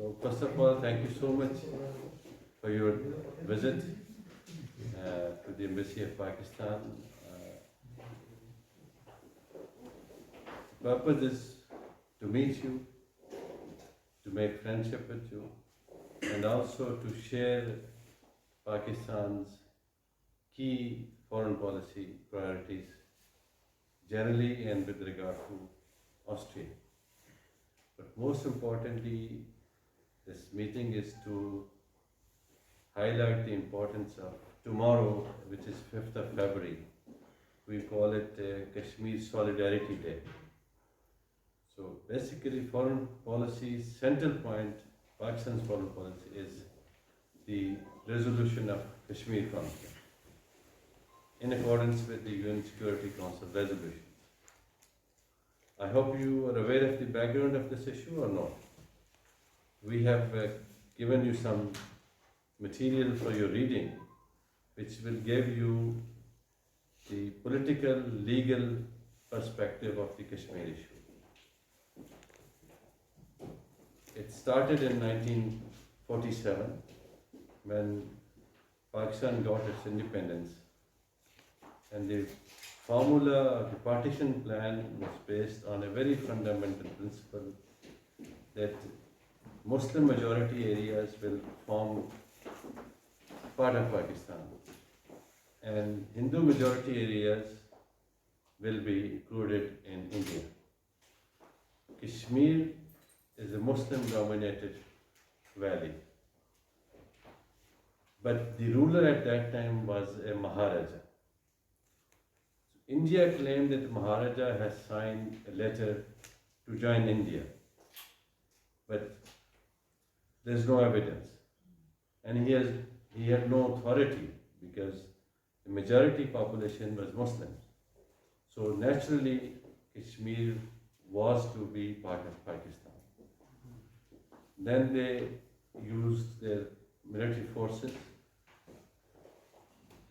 So first of all, thank you so much for your visit to the Embassy of Pakistan. The purpose is to meet you, to make friendship with you, and also to share Pakistan's key foreign policy priorities generally and with regard to Austria. But most importantly, this meeting is to highlight the importance of tomorrow, which is 5th of February. We call it Kashmir Solidarity Day. So basically, foreign policy central point, Pakistan's foreign policy is the resolution of Kashmir conflict in accordance with the UN Security Council resolutions. I hope you are aware of the background of this issue or not. We have given you some material for your reading, which will give you the political, legal perspective of the Kashmir issue. It started in 1947 when Pakistan got its independence, and the formula, the partition plan was based on a very fundamental principle that Muslim majority areas will form part of Pakistan and Hindu majority areas will be included in India. Kashmir is a Muslim dominated valley, but the ruler at that time was a Maharaja. India claimed that the Maharaja has signed a letter to join India, but there is no evidence, and he had no authority because the majority population was Muslims. So naturally, Kashmir was to be part of Pakistan. Then they used their military forces,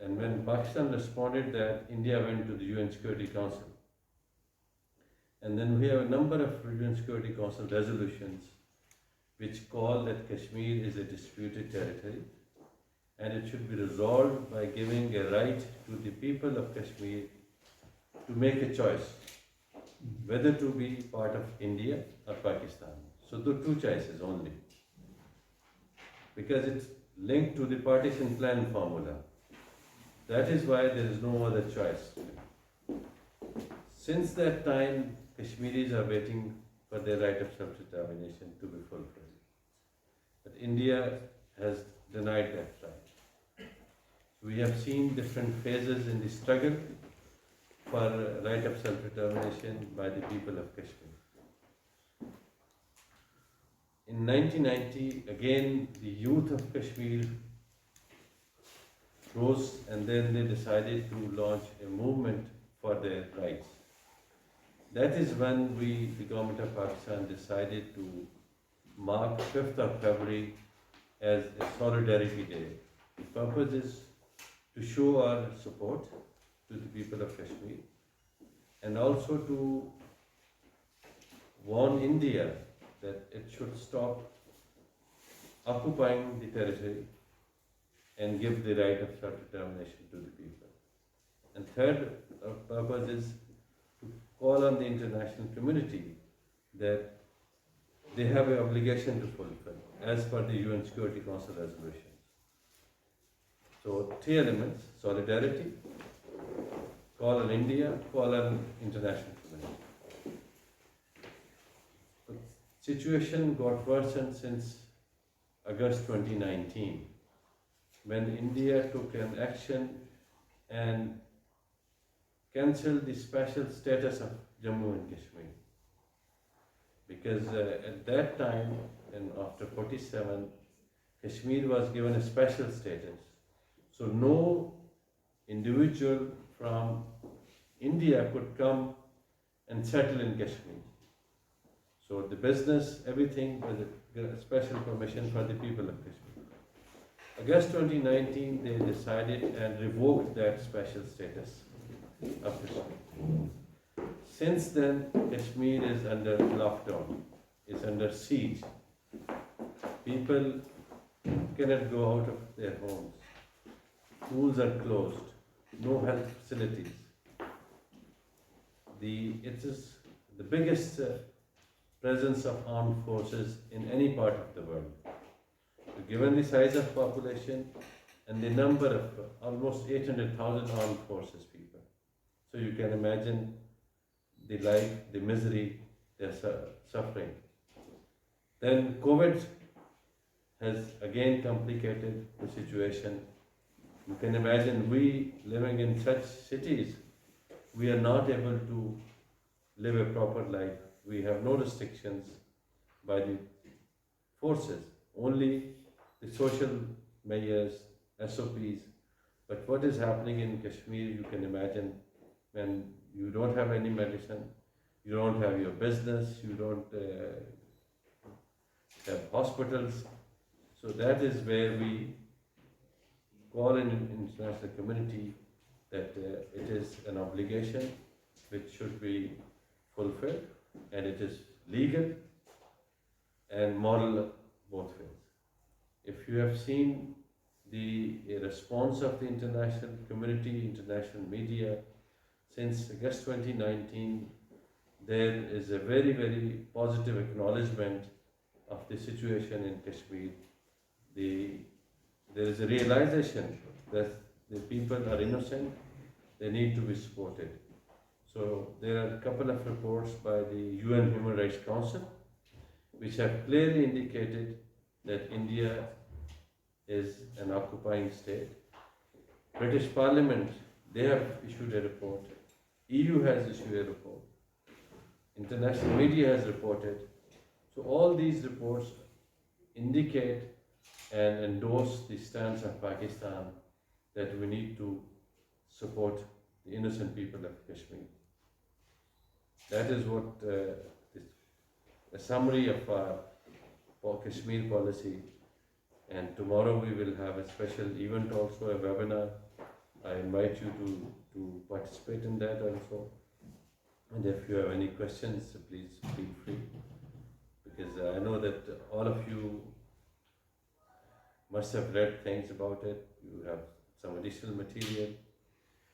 and when Pakistan responded that, India went to the UN Security Council. And then we have a number of UN Security Council resolutions which call that Kashmir is a disputed territory and it should be resolved by giving a right to the people of Kashmir to make a choice whether to be part of India or Pakistan. So the two choices only, because it's linked to the partition plan formula. That is why there is no other choice. Since that time, Kashmiris are waiting for their right of self-determination to be fulfilled. But India has denied that right. We have seen different phases in the struggle for right of self-determination by the people of Kashmir. In 1990, again, the youth of Kashmir rose, and then they decided to launch a movement for their rights. That is when the government of Pakistan, decided to mark 5th of February as a Solidarity Day. The purpose is to show our support to the people of Kashmir and also to warn India that it should stop occupying the territory and give the right of self-determination to the people. And third purpose is to call on the international community that they have an obligation to fulfill as per the UN Security Council resolutions. So 3 elements: solidarity, call on India, call on international community. The situation got worsened since August 2019, when India took an action and cancelled the special status of Jammu and Kashmir. Because at that time, and after 47, Kashmir was given a special status. So no individual from India could come and settle in Kashmir. So the business, everything was a special permission for the people of Kashmir. August 2019, they decided and revoked that special status of Kashmir. Since then, Kashmir is under lockdown, is under siege. People cannot go out of their homes. Schools are closed. No health facilities. It is the biggest presence of armed forces in any part of the world. So given the size of population and the number of almost 800,000 armed forces people, so you can imagine the life, the misery they're suffering. Then COVID has again complicated the situation. You can imagine we living in such cities, we are not able to live a proper life. We have no restrictions by the forces, only the social measures, SOPs. But what is happening in Kashmir, you can imagine when you don't have any medicine, you don't have your business, you don't have hospitals. So that is where we call in international community that it is an obligation which should be fulfilled, and it is legal and moral both ways. If you have seen the response of the international community, international media, since August 2019, there is a very, very positive acknowledgement of the situation in Kashmir. There is a realization that the people are innocent, they need to be supported. So there are a couple of reports by the UN Human Rights Council which have clearly indicated that India is an occupying state. British Parliament, they have issued a report. EU has issued a report. International media has reported. So all these reports indicate and endorse the stance of Pakistan that we need to support the innocent people of Kashmir. That is what a summary of our Kashmir policy. And tomorrow we will have a special event also, a webinar. I invite you to participate in that also. And if you have any questions, please feel free. Because I know that all of you must have read things about it. You have some additional material.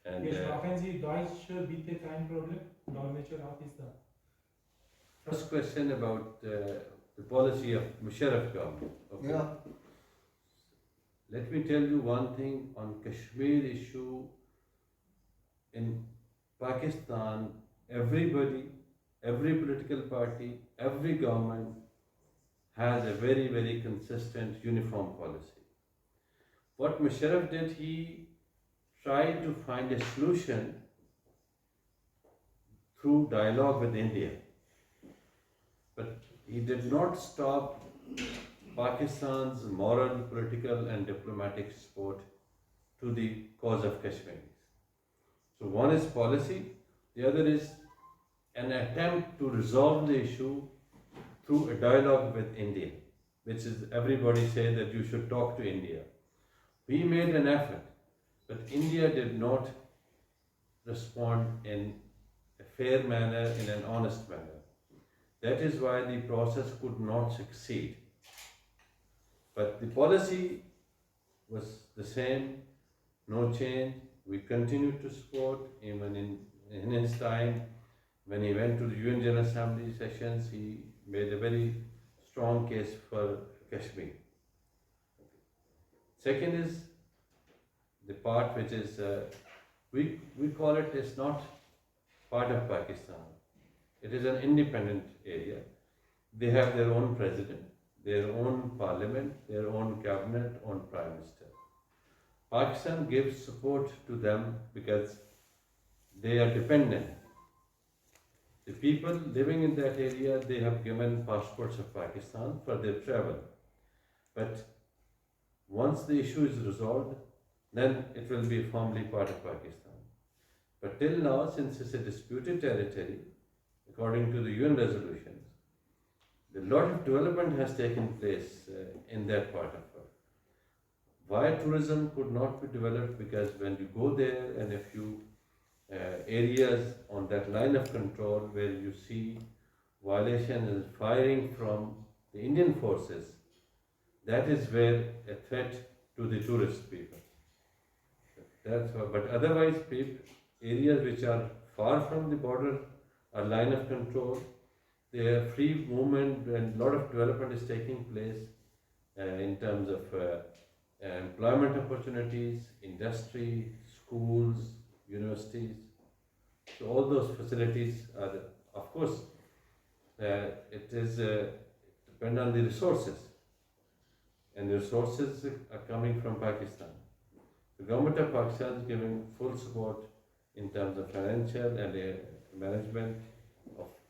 And Yes, brauchen Sie Deutsch bitte kein Problem. Dolmetscher auch ist da. First question about the policy of Mr.Aftab government. Okay. Yeah. Let me tell you one thing on Kashmir issue. In Pakistan, everybody, every political party, every government has a very, very consistent uniform policy. What Musharraf did, he tried to find a solution through dialogue with India. But he did not stop Pakistan's moral, political and diplomatic support to the cause of Kashmir. So one is policy, the other is an attempt to resolve the issue through a dialogue with India, which is everybody say that you should talk to India. We made an effort, but India did not respond in a fair manner, in an honest manner. That is why the process could not succeed. But the policy was the same, no change. We continued to support, even in his time, when he went to the UN General Assembly sessions, he made a very strong case for Kashmir. Second is the part which is, we call it, is not part of Pakistan. It is an independent area. They have their own president, their own parliament, their own cabinet, own prime minister. Pakistan gives support to them because they are dependent. The people living in that area, they have given passports of Pakistan for their travel. But once the issue is resolved, then it will be formally part of Pakistan. But till now, since it's a disputed territory, according to the UN resolutions, a lot of development has taken place in that part of the world. Why tourism could not be developed? Because when you go there and a few areas on that line of control where you see violation and firing from the Indian forces, that is where a threat to the tourist people. That's why, but otherwise, areas which are far from the border or line of control, they have free movement and a lot of development is taking place in terms of employment opportunities, industry, schools, universities. So all those facilities are, of course, it is depend on the resources, and the resources are coming from Pakistan. The government of Pakistan is giving full support in terms of financial and management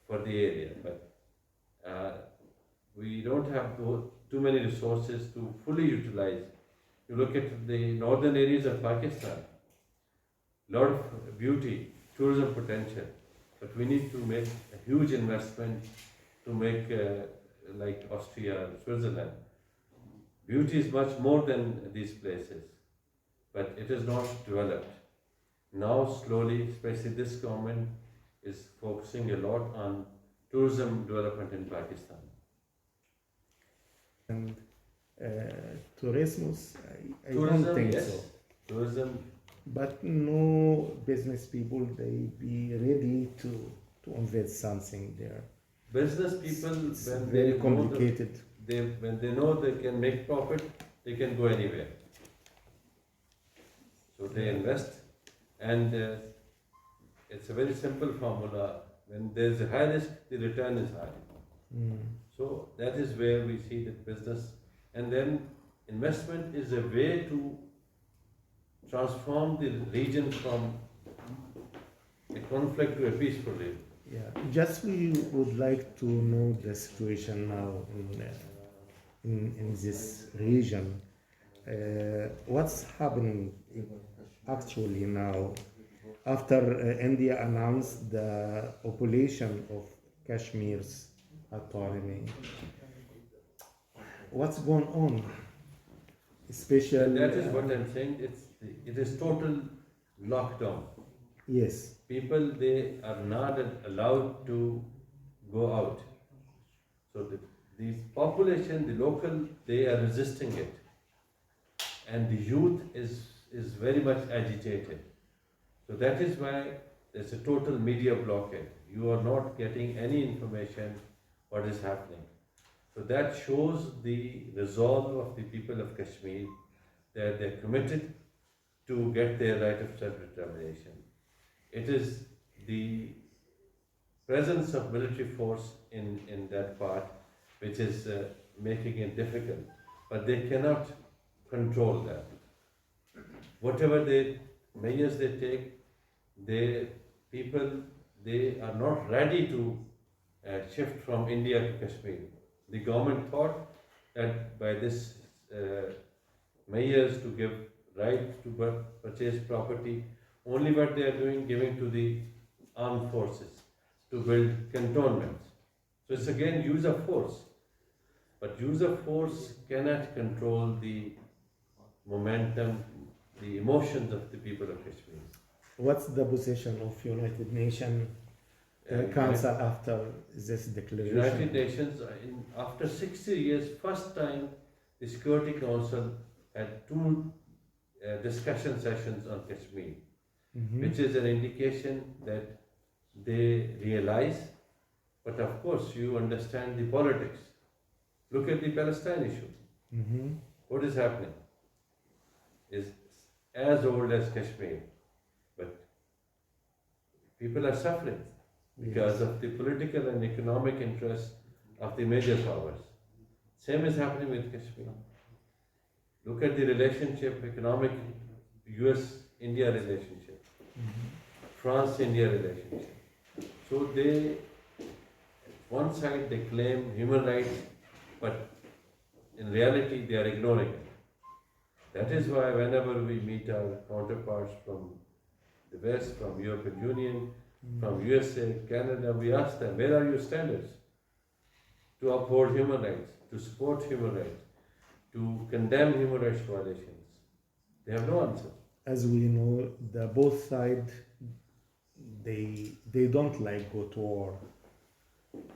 for the area, but we don't have too many resources to fully utilize. You look at the northern areas of Pakistan, lot of beauty, tourism potential, but we need to make a huge investment to make like Austria, Switzerland. Beauty is much more than these places, but it is not developed. Now slowly, especially this government is focusing a lot on tourism development in Pakistan. And tourism, I Tourism, don't think yes. so. Tourism, But no business people, they be ready to invest something there. business people, It's when very they complicated. when they know they can make profit, they can go anywhere. So they invest, and it's a very simple formula. When there's a high risk, the return is high. Mm. So that is where we see that business, and then investment is a way to transform the region from a conflict to a peaceful region. Yeah, just we would like to know the situation now in this region. What's happening actually now after India announced the population of Kashmir's autonomy? What's going on? Especially That is what I'm saying. It is total lockdown. yes. People, they are not allowed to go out. So the population, the local, they are resisting it, and the youth is very much agitated. So that is why there's a total media blockade. You are not getting any information what is happening. So that shows the resolve of the people of Kashmir, that they're committed to get their right of self-determination. It is the presence of military force in that part which is making it difficult, but they cannot control that. Whatever measures they take, they are not ready to shift from India to Kashmir. The government thought that by this measures to give right to purchase property, only what they are doing, giving to the armed forces to build cantonments. So it's again use of force. But use of force cannot control the momentum, the emotions of the people of Kashmir. What's the position of United Nations Council after this declaration? United Nations, after 60 years, first time the Security Council had two discussion sessions on Kashmir, which is an indication that they realize, but of course you understand the politics. Look at the Palestine issue. What is happening is as old as Kashmir, but people are suffering because of the political and economic interests of the major powers. Same is happening with Kashmir. Look at the relationship, economic US-India relationship, France-India relationship. So they, one side they claim human rights, but in reality they are ignoring it. That is why whenever we meet our counterparts from the West, from European Union, from USA, Canada, we ask them, where are your standards to uphold human rights, to support human rights, to condemn human rights violations? They have no answer. As we know, the both sides they don't like go to war.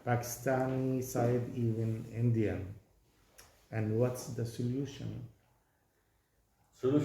Pakistani side, even Indian, and what's the solution?